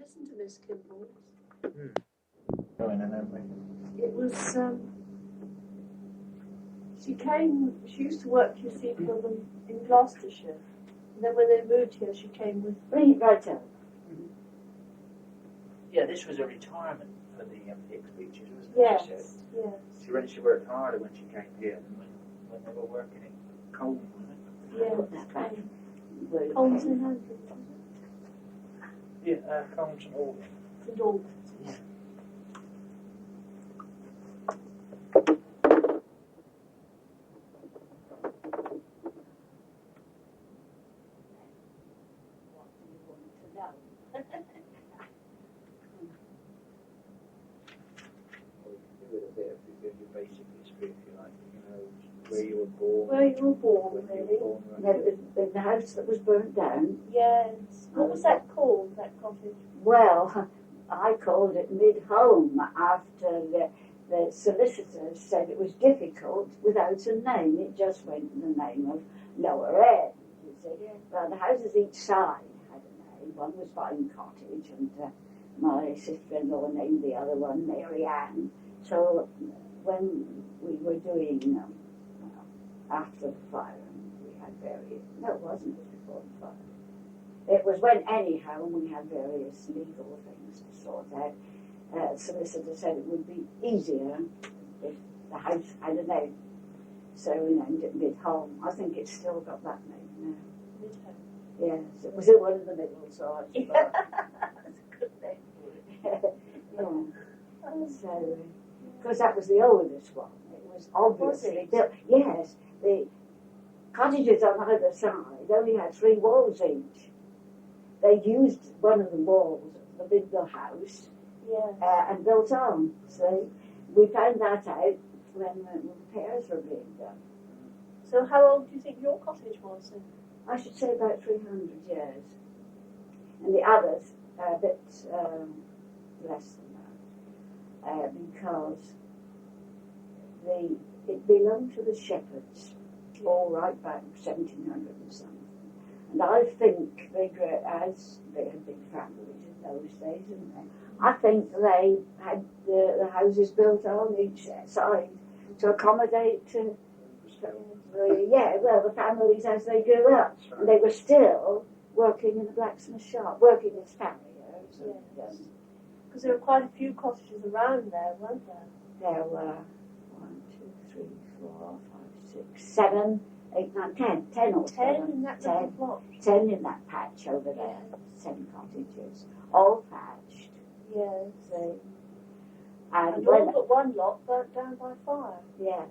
listen to Miss Kimball. Going in, haven't we? It was, she used to work, you see, for them in Gloucestershire. And then when they moved here, she came with... Bring it right up. Yeah, this was a retirement for the Hicks Beaches, wasn't it? Yes, She said. yes. She worked harder when she came here than when they were working in Coleman, wasn't it? Yeah. Put that back. Holmes and Andrews, Yeah, Coleman and Albany. and all. Yeah. What do you want to know? Or you can do it a bit of your basic history, if you like. You know, where you were born. Where you were born, when you really. were born, The house that was burnt down. Yes. What was that called, that cottage? Well, I called it mid-home after the solicitors said it was difficult without a name. It just went in the name of Lower End, you see. Yeah. Well, the houses each side had a name. One was Vine Cottage, and my sister-in-law named the other one Mary Ann. So when we were doing, after the fire, we had various, no, it wasn't before the fire. It was when anyhow we had various legal things to sort out. Solicitor said it would be easier if the house had a name. So we named it Mid-Home. I think it's still got that name now. Mid-home. Yes, it was in one in the middle, so I just thought. That's a good name for it. Yeah. So, because that was the oldest one. It was obviously built. Yes, the cottages on either side only had 3 walls each. They used one of the walls of the big house and built on. So we found that out when the repairs were being done. So how old do you think your cottage was then? I should say about 300 years. And the others a bit less than that. Because it belonged to the shepherds all right back 1700 and something. And I think as they had big families in those days, didn't they? I think they had the houses built on each side to accommodate the families as they grew up. And they were still working in the blacksmith shop, working as farriers. Yes. Because there were quite a few cottages around there, weren't there? There were 1, 2, 3, 4, 5, 6, 7, 8, 9, 10. 10 or 10 7. in that little plot. 10 in that patch over there. 10 cottages, all thatched. Yes. See? And all but one lot burnt down by fire. Yes.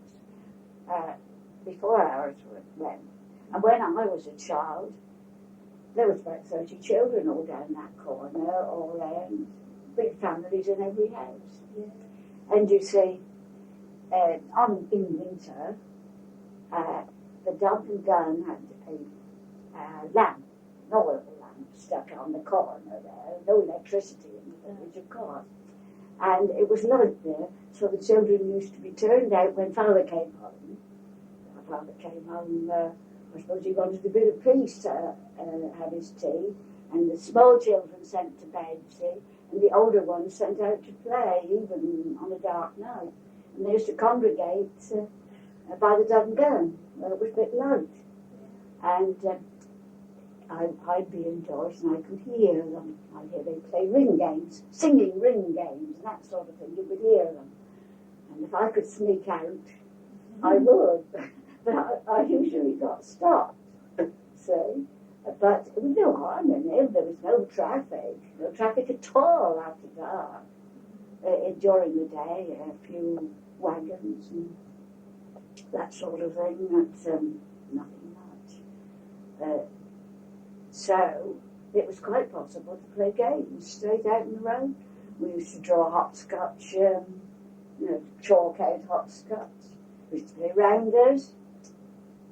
Before ours went. And when I was a child, there was about 30 children all down that corner, all around. Big families in every house. Yeah. And you see, in winter, the dog and gun had a lamp, an oil lamp stuck on the corner there, no electricity in the village, of course. And it was light there, so the children used to be turned out when Father came home. Father came home, I suppose he wanted a bit of peace to have his tea, and the small children sent to bed, see, and the older ones sent out to play, even on a dark night. And they used to congregate by the dog and gun, where it was a bit light. And I'd be indoors and I could hear them. I'd hear they play ring games, singing ring games, and that sort of thing. You could hear them. And if I could sneak out, I would. But I usually got stopped, see. But there was no harm in it. There was no traffic at all after dark. During the day, a few wagons and that sort of thing. That's nothing much. So it was quite possible to play games straight out in the road. We used to draw hopscotch, chalk out hopscotch. We used to play rounders.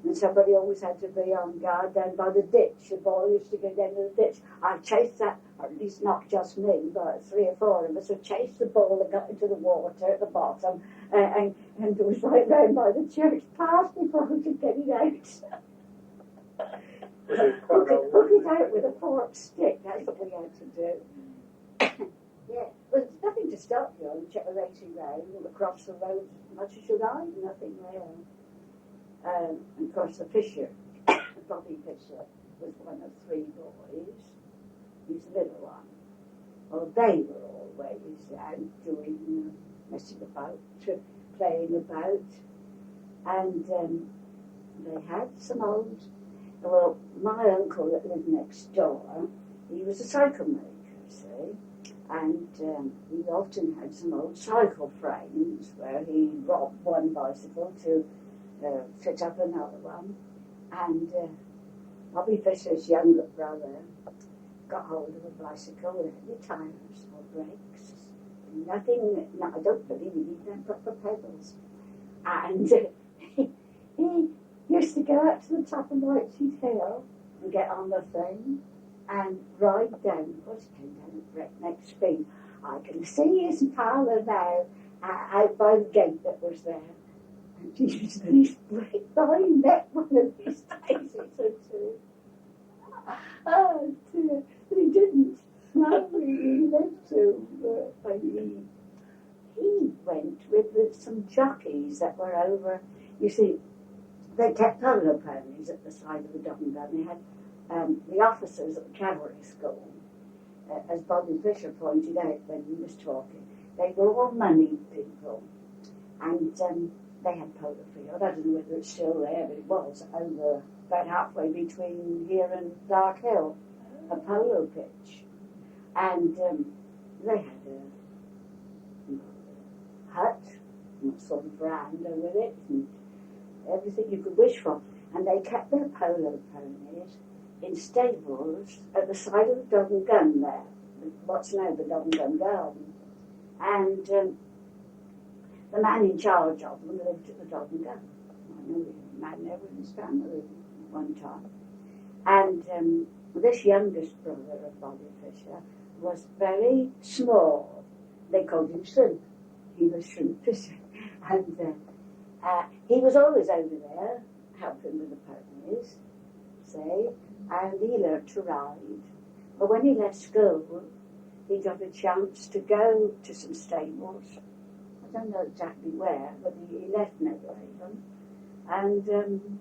And somebody always had to be on guard down by the ditch. The ball used to go down to the ditch. I chased that, or at least not just me, but 3 or 4 of us would chase the ball and got into the water at the bottom. And it was right round by the church path before we could get it out. Hook it out with a forked stick. That's what we had to do. Yeah, well, there's nothing to stop you on racing round across the road as much as you like, nothing there. And of course the Fisher, Bobby Fisher, was one of 3 boys. He's the little one. Well, they were always out doing, messing about, playing about. And they had some old, well, my uncle that lived next door, he was a cycle maker, see? And he often had some old cycle frames where he robbed one bicycle to fit up another one. And Bobby Fisher's younger brother got hold of a bicycle with any tires or brakes. Nothing, no, I don't believe he even had proper pedals. And he used to go up to the top of Whitesheet Hill and get on the thing and ride down. Of course, he came down at breakneck speed. I can see his parlour now out by the gate that was there. And Jesus, and his brake behind that one of his days or two. Oh dear, but he didn't. No, he lived to. But he went with some jockeys that were over. You see, they kept polo ponies at the side of the dog and gun. They had the officers at the cavalry school, as Bobby Fisher pointed out when he was talking, they were all moneyed people, and they had polo field. I don't know whether it's still there, but it was over about halfway between here and Dark Hill, a polo pitch, and they had a hut, and sort of veranda with it, and everything you could wish for, and they kept their polo ponies in stables at the side of the Dog and Gun there, what's now the Dog and Gun Garden. And the man in charge of them lived at the Dog and Gun. I know the man there with his family at one time. And this youngest brother of Bobby Fisher was very small. They called him Shrimp. He was Shrimp Fisher. And he was always over there helping with the ponies, say, and he learned to ride. But when he left school, he got a chance to go to some stables. I don't know exactly where, but he left Meadowhaven and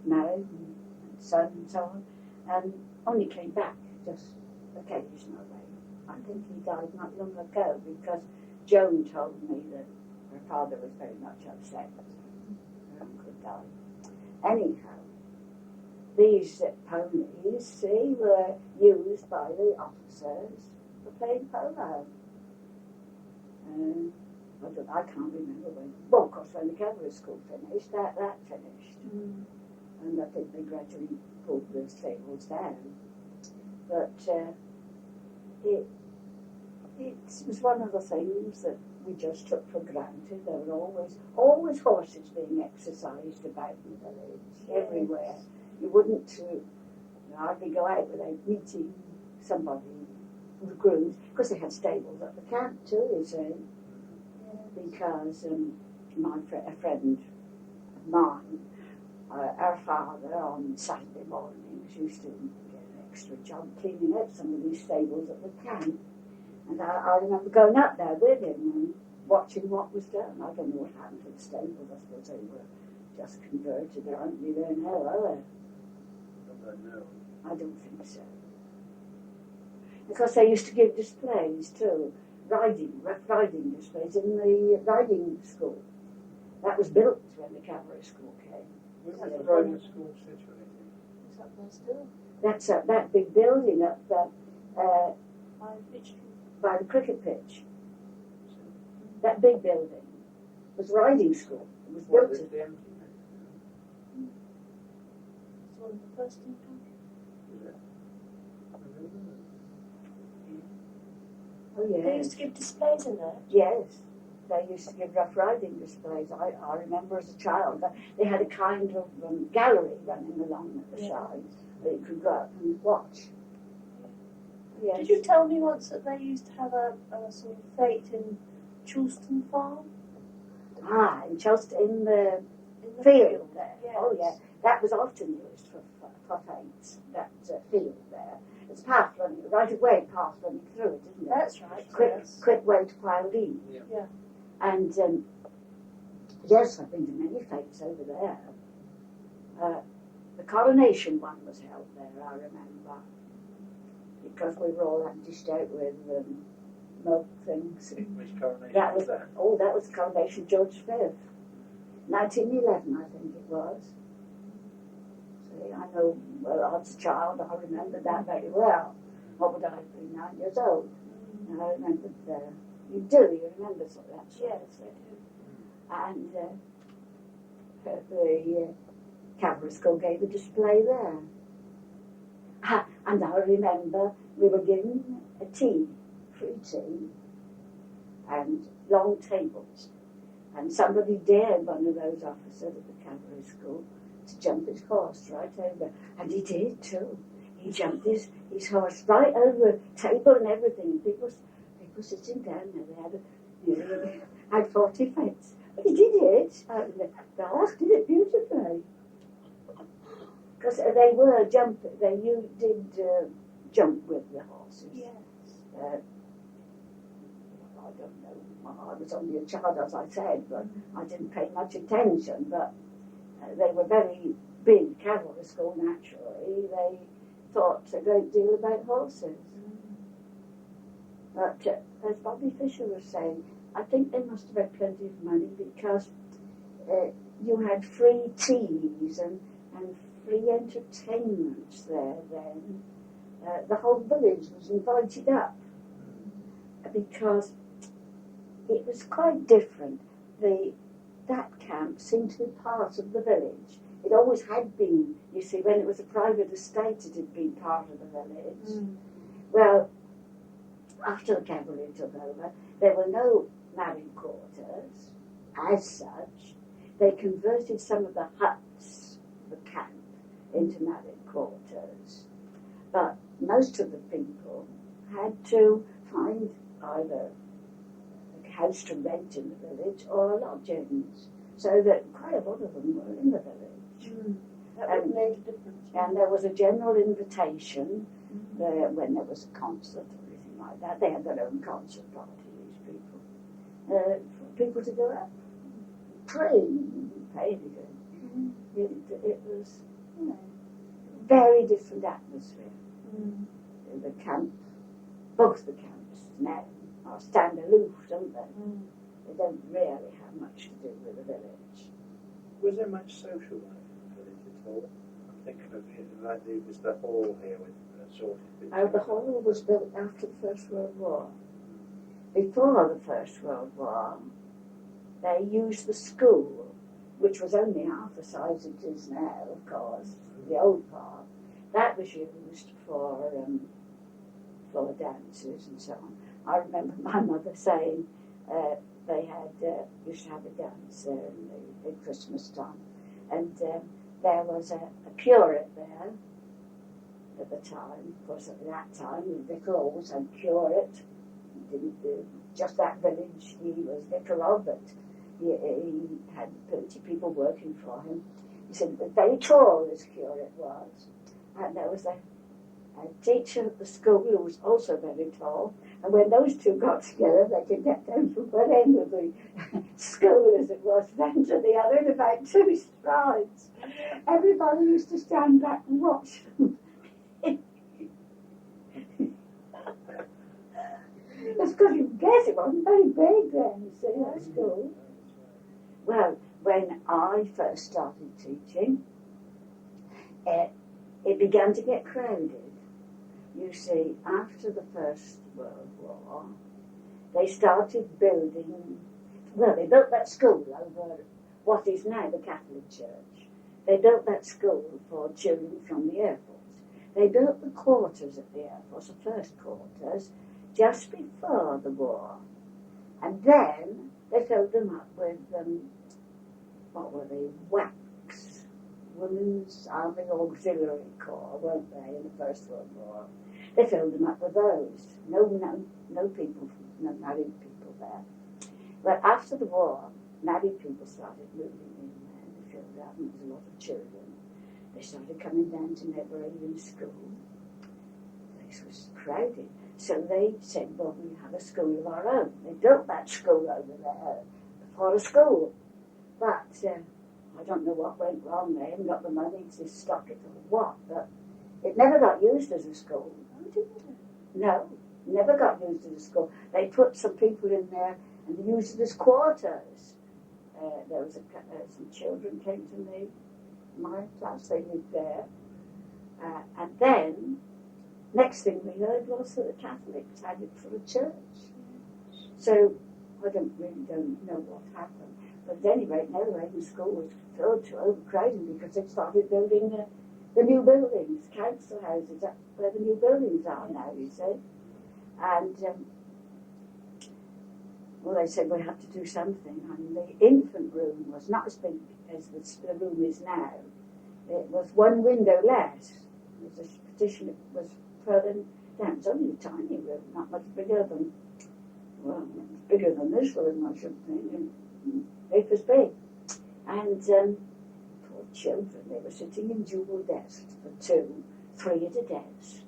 married and son and so on, and only came back just occasionally. I think he died not long ago because Joan told me that her father was very much upset that her uncle died. Anyhow, these ponies, see, were used by the officers for playing polo. I can't remember when. Well, of course, when the cavalry school finished, that finished. And I think they gradually pulled the stables down. But it was one of the things that we just took for granted. There were always horses being exercised about in the village, everywhere. You wouldn't hardly go out without meeting somebody who was groomed, because they had stables at the camp too, you see. Because a friend of mine, our father on Saturday mornings used to get an extra job cleaning out some of these stables at the camp. And I remember going up there with him and watching what was done. I don't know what happened to the stables. I suppose they were just converted. They aren't really there now, are they? I don't think so. Because they used to give displays too, rough riding displays in the riding school. That was built when the cavalry school came. Where was the riding school situated? Is that there still? That's that big building up there by the cricket pitch. That big building was riding school. It was built. It's the empty It's one of the first in the country. is it? Oh yes. They used to give displays in there. Yes, they used to give rough riding displays. I remember as a child that they had a kind of gallery running along at the side that you could go up and watch. Yes. Did you tell me once that they used to have a sort of fete in Charleston Farm? In Chelsea, in the In the field there. Yes. Oh yeah, that was often used for fetes, that field there. It's part running right away past running through it, isn't it? That's right. Quick way to pile in. Yeah. Yeah. And yes, I've been to many fetes over there. The coronation one was held there, I remember, because we were all dished out with milk things. Which coronation That was was that? Oh, that was the coronation of George V, 1911, I think it was. See, I know. Well, as a child, I remembered that very well. What would I have been? 9 years old. And I remembered. You remember sort of that sort Yes, of thing. I do. And the cavalry school gave a display there. And I remember we were given a tea, free tea, and long tables. And somebody dared one of those officers at the cavalry school to jump his horse right over. And he did too. He jumped his horse right over a table and everything. People sitting down there, they had 40 feet. But he did it. The horse did it beautifully. Because they were jumping, you did jump with the horses. Yes. I don't know. I was only a child, as I said, but I didn't pay much attention. But they were very big cavalry school, naturally. They thought a great deal about horses. But as Bobby Fisher was saying, I think they must have had plenty of money because you had free teas and free entertainments there then. The whole village was invited up because it was quite different. That camp seemed to be part of the village. It always had been. You see, when it was a private estate, it had been part of the village. Well, after the cavalry took over, there were no married quarters as such. They converted some of the huts, the camp, into married quarters. But most of the people had to find either a house to rent in the village or lodgings, so that quite a lot of them were in the village. That would have made a difference. And there was a general invitation when there was a concert or anything like that. They had their own concert party, these people. For people to go out, pray, pay anything. It was, very different atmosphere. The camp, both the camps now stand aloof, don't they? They don't really have much to do with the village. Was there much social life in the village at all? I'm thinking of it like there was the hall here with sorted bits. The hall was built after the First World War. Before the First World War, they used the school, which was only half the size it is now, of course, the old part. That was used for dances and so on. I remember my mother saying they had used to have a dance there in Christmas time, and there was a curate there at the time. Of course, at that time, the vicar always had curate. He didn't do just that village he was vicar of, but he had plenty of people working for him. He said, very tall this curate was. And there was a teacher at the school who was also very tall. And when those two got together, they could get down from one end of the school, as it was, then to the other in about 2 strides. Everybody used to stand back and watch them. That's because you guess it wasn't very big then, you see, that school. Well, when I first started teaching, it began to get crowded. You see, after the First World War, they started building, they built that school over what is now the Catholic Church. They built that school for children from the Air Force. They built the quarters at the Air Force, the first quarters, just before the war. And then they filled them up with, WACs, Women's Army Auxiliary Corps, weren't they, in the First World War? They filled them up with those. No people, no married people there. But after the war, married people started moving in there, and they filled up, and there was a lot of children. They started coming down to Never Even School. They place was crowded. So they said, well, we have a school of our own. They built that school over there for a school. But I don't know what went wrong. They haven't got the money to stock it or what. But it never got used as a school. Oh, didn't it? No, never got used as a school. They put some people in there and they used it as quarters. There was some children came to my class. They lived there. And then, next thing we heard was that the Catholics had it for a church. So I don't know what happened. But at any rate, Netherhaven School was filled to overcrowding because they started building the new buildings, council houses, where the new buildings are now, you see. And, well, they said we had to do something. And the infant room was not as big as the room is now. It was one window less. It was a petition, it was further down. It was only a tiny room, not much bigger than, well, bigger than this room, I should think. And it was big. And poor children, they were sitting in dual desks for 2, 3 at a desk.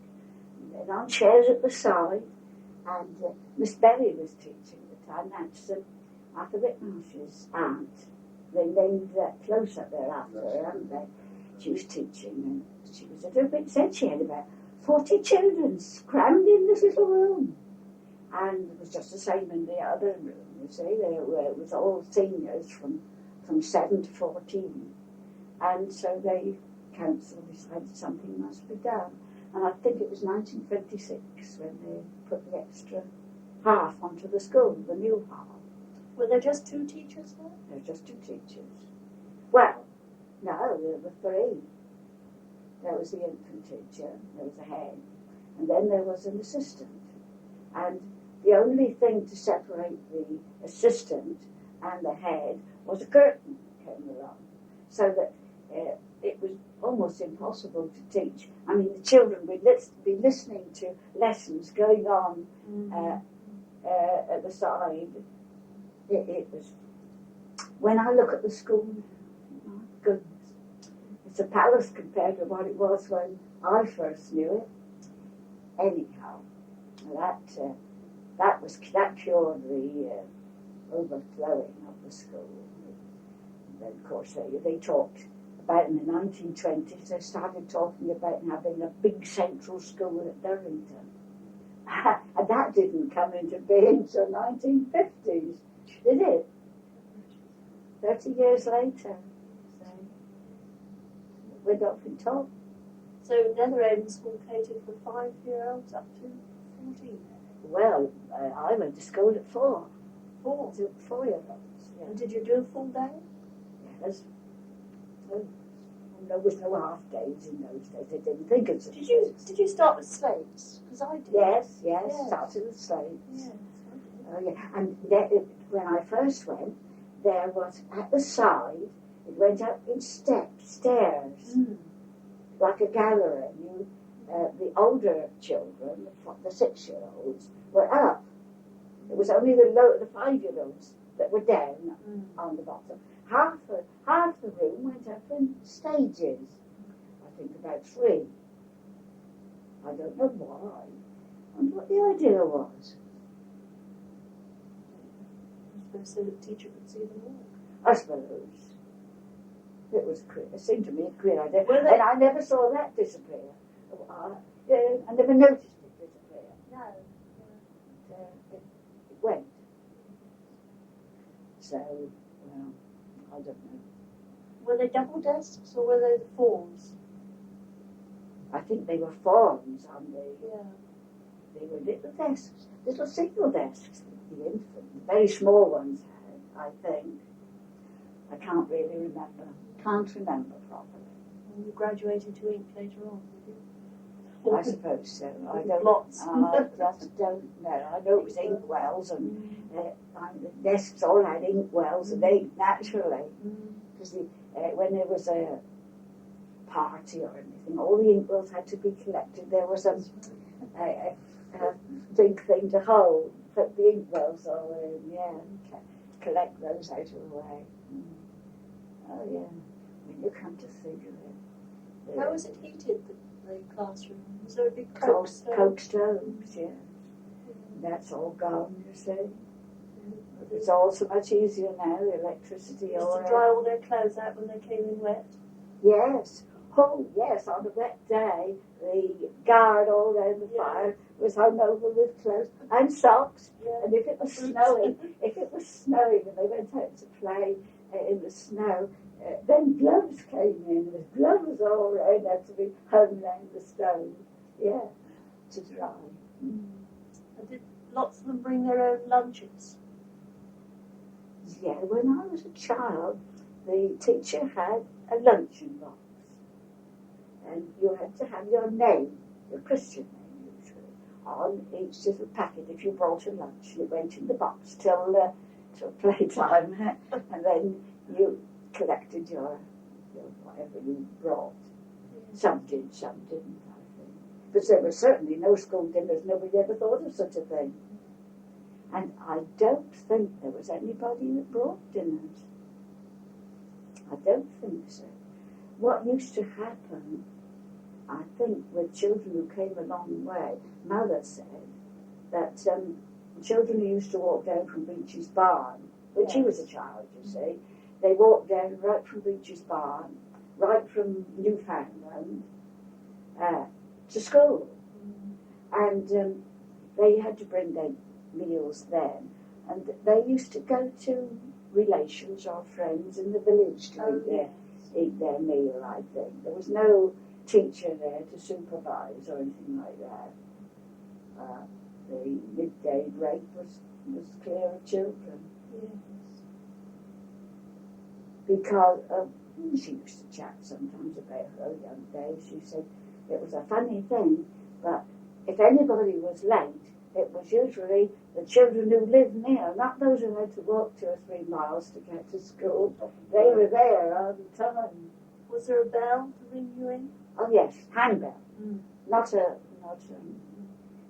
And then on chairs at the side. And Miss Berry was teaching at the time. That's Arthur Whitmarsh's aunt. They named that close up there after her, haven't they? She was teaching, and she was a little bit said she had about 40 children crammed in this little room. And it was just the same in the other room, you see. It was all seniors from 7 to 14. And so the council decided something must be done. And I think it was 1956 when they put the extra half onto the school, the new half. Were there just 2 teachers there? There were just 2 teachers. Well, no, there were 3. There was the infant teacher, there was a head, and then there was an assistant. And the only thing to separate the assistant and the head was a curtain came along, so that it was almost impossible to teach. I mean, the children would be listening to lessons going on at the side. It was, when I look at the school, my goodness, it's a palace compared to what it was when I first knew it. Anyhow, that cured the overflowing of the school. And then, of course, they talked about in the 1920s, they started talking about having a big central school at Durrington. And that didn't come into being until 1950s, did it? 30 years later. So, we're not been told. So Netherhaven School catered for 5-year-olds up to 14. Well, I went to school at 4. 4. 4-year-olds. Yeah. And did you do a full day? Yes. Oh, there was no half days in those days. They didn't think of such Did you start with slates? Because I did. Yes, Yes. started with slates. Yes. Oh, yeah. And when I first went, there was at the side, it went up in stairs, like a gallery. The older children, the 6-year-olds, were up. It was only the 5-year-olds that were down on the bottom. Half the room went up in stages. I think about 3. I don't know why, and what the idea was. So the teacher could see them all. I suppose. It seemed to me a queer idea. Well, and I never saw that disappear. I never noticed it disappear. No. It went. So, well, I don't know. Were they double desks or were they the 4s? I think they were forms on Yeah. they were little desks, little single desks. The infant, the very small ones had, I think. I can't really remember. Can't remember properly. And you graduated to ink later on, did I suppose so. I don't. Lots. I just don't know. I know it was inkwells, and the desks all had inkwells, and they naturally, because when there was a party or anything, all the inkwells had to be collected. There was a big thing to hold, put the inkwells all in, collect those out of the way. Oh yeah, when you come to think of it. How was it heated, the classroom? Was there a big Coke coke stove? stoves, yeah. That's all gone, you see. It's all so much easier now, the electricity Used all to dry all their clothes out when they came in wet. Yes. Oh, yes, on a wet day, the guard all around the fire was hung over with clothes and socks. Yeah. And if it was snowing and they went out to play in the snow, then gloves came in. There was gloves all around, had to be hung around the stove, to dry. And did lots of them bring their own lunches? Yeah, when I was a child, the teacher had a luncheon box. And you had to have your name, your Christian name usually, on each little packet if you brought a lunch. And it went in the box till playtime, and then you collected your whatever you brought. Some did, some didn't, I think. But there were certainly no school dinners. Nobody ever thought of such a thing. And I don't think there was anybody that brought dinners. I don't think so. What used to happen, I think, with children who came a long way, Mother said that children who used to walk down from Beech's barn, when she was a child, you see, they walked down right from Beech's barn, right from Newfoundland, to school. And they had to bring their meals then. And they used to go to relations or friends in the village to eat their meal, I think. There was no teacher there to supervise or anything like that. The midday break was clear of children. Yes. Because she used to chat sometimes about her young days. She said it was a funny thing, but if anybody was late, it was usually the children who lived near, not those who had to walk 2 or 3 miles to get to school. They were there all the time. Was there a bell to ring you in? Oh yes, handbell. Mm.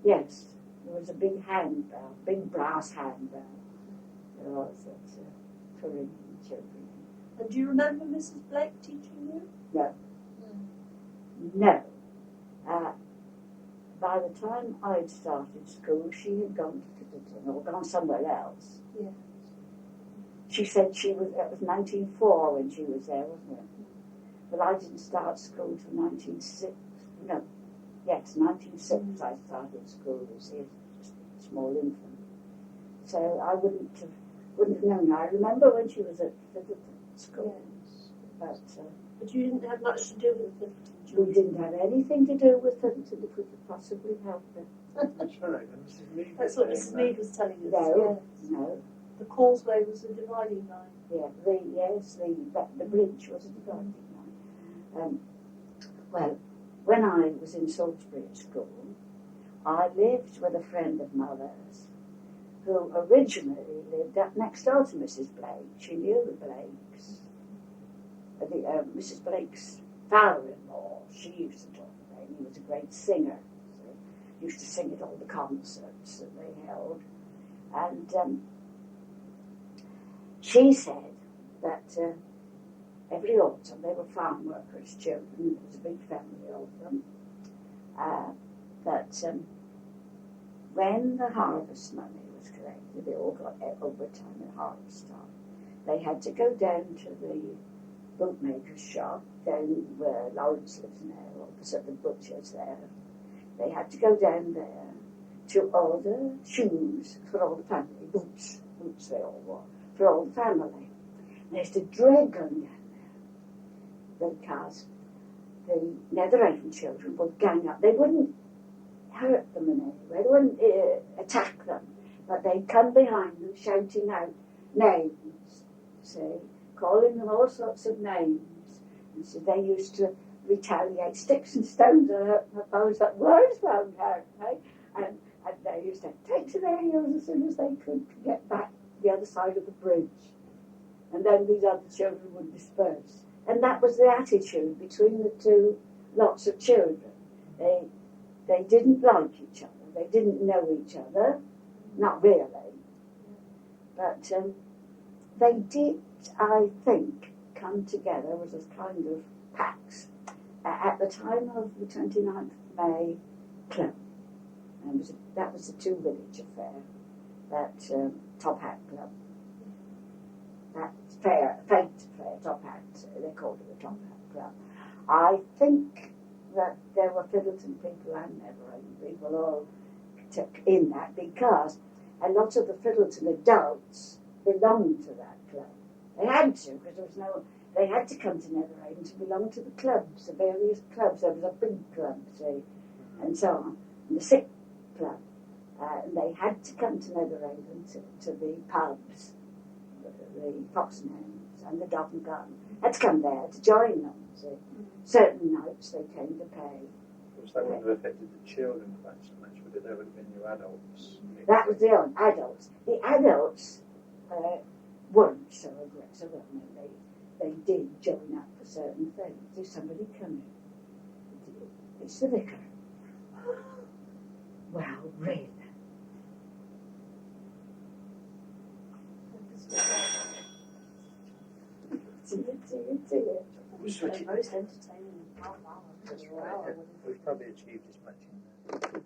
Yes, there was a big handbell, big brass handbell. There was for ringing children. And do you remember Mrs. Blake teaching you? No. By the time I'd started school, she had gone to Tiverton or gone somewhere else. Yeah. She said it was 1904 when she was there, wasn't it? But I didn't start school till 1906. No, yes, 1906 I started school as a small infant. So I wouldn't have known. I remember when she was at Tiverton school. Yes. But you didn't have much to do with it. we didn't have anything to do with Tiverton if we could possibly help it. That's right. And Mrs. Mead That's was what saying Mrs. that. Mead was telling us. No, Yes. no. The causeway was a dividing line. Yeah, the bridge was a dividing line. Well, when I was in Salisbury at school, I lived with a friend of Mother's who originally lived up next door to Mrs. Blake. She knew the Blakes. Mrs. Blake's father-in-law, she used to talk about him. He was a great singer. So he used to sing at all the concerts that they held. And she said that every autumn they were farm workers' children. There was a big family of them. That when the harvest money was collected, they all got overtime at harvest time. They had to go down to the bootmaker's shop down where Lawrence lives now, opposite the butcher's there. They had to go down there to order shoes for all the family, boots they all wore, for all the family. And they used to drag going down there because the Netherhaven children would gang up. They wouldn't hurt them in any way, they wouldn't attack them, but they'd come behind them shouting out names, say, calling them all sorts of names. And so they used to retaliate. Sticks and stones are those that words won't hurt, right? And they used to take to their heels as soon as they could to get back the other side of the bridge. And then these other children would disperse. And that was the attitude between the two lots of children. They didn't like each other. They didn't know each other. Not really. But they did, I think, come together as a kind of packs at the time of the 29th of May club. And that was a two-village affair, that Top Hat Club. That fate fair, Top Hat, they called it the Top Hat Club. I think that there were Fiddleton people and Neverend people all took in that, because a lot of the Fiddleton adults belonged to that club. They had to, because there was no, they had to come to Neverend to belong to the clubs, the various clubs. There was a big club, see, and so on, and the sick club. And they had to come to Neverend to the pubs, the Fox and Hens and the Dog and Gun. Had to come there to join them, see. Certain nights they came to pay. Because that wouldn't have affected the children quite so much, would it? There would have been your adults. That was the adults. The adults weren't so aggressive. I mean, they did join up for certain things. If somebody come in, it's the vicar. Well, really. See it. Most entertaining. That's right. We've probably achieved as much in